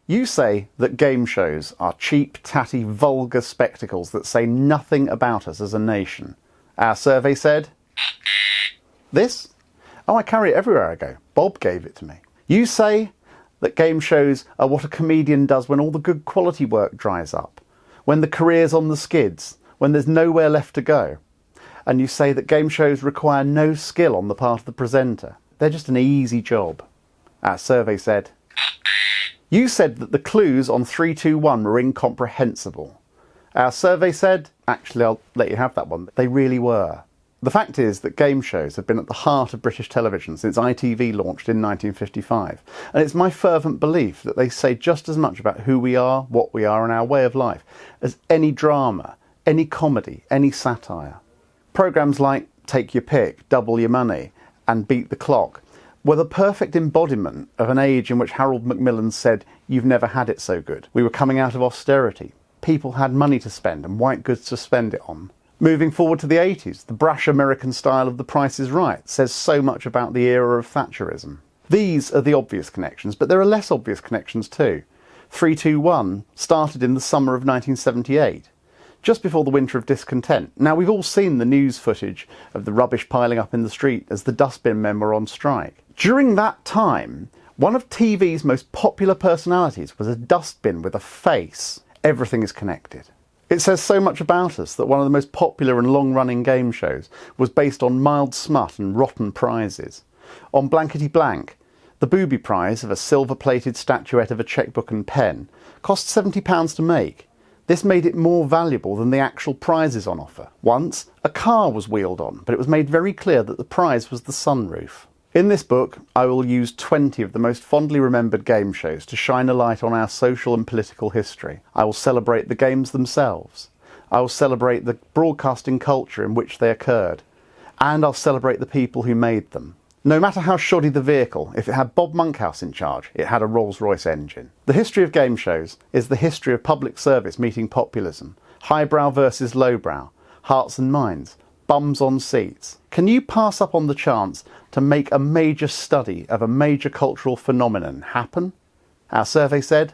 You say that game shows are cheap, tatty, vulgar spectacles that say nothing about us as a nation. Our survey said... this? Oh, I carry it everywhere I go. Bob gave it to me. You say that game shows are what a comedian does when all the good quality work dries up, when the career's on the skids, when there's nowhere left to go. And you say that game shows require no skill on the part of the presenter. They're just an easy job. Our survey said... You said that the clues on 3, 2, 1 were incomprehensible. Our survey said... Actually, I'll let you have that one. They really were. The fact is that game shows have been at the heart of British television since ITV launched in 1955, and it's my fervent belief that they say just as much about who we are, what we are, and our way of life as any drama, any comedy, any satire. Programmes like Take Your Pick, Double Your Money, and Beat the Clock were the perfect embodiment of an age in which Harold Macmillan said, "You've never had it so good." We were coming out of austerity. People had money to spend and white goods to spend it on. Moving forward to the 80s, the brash American style of The Price is Right says so much about the era of Thatcherism. These are the obvious connections, but there are less obvious connections too. 3, 2, 1 started in the summer of 1978, just before the Winter of Discontent. Now, we've all seen the news footage of the rubbish piling up in the street as the dustbin men were on strike. During that time, one of TV's most popular personalities was a dustbin with a face. Everything is connected. It says so much about us that one of the most popular and long-running game shows was based on mild smut and rotten prizes. On Blankety Blank, the booby prize of a silver-plated statuette of a chequebook and pen cost £70 to make. This made it more valuable than the actual prizes on offer. Once, a car was wheeled on, but it was made very clear that the prize was the sunroof. In this book, I will use 20 of the most fondly remembered game shows to shine a light on our social and political history. I will celebrate the games themselves. I will celebrate the broadcasting culture in which they occurred. And I'll celebrate the people who made them. No matter how shoddy the vehicle, if it had Bob Monkhouse in charge, it had a Rolls-Royce engine. The history of game shows is the history of public service meeting populism, highbrow versus lowbrow, hearts and minds, bums on seats. Can you pass up on the chance to make a major study of a major cultural phenomenon happen? Our survey said...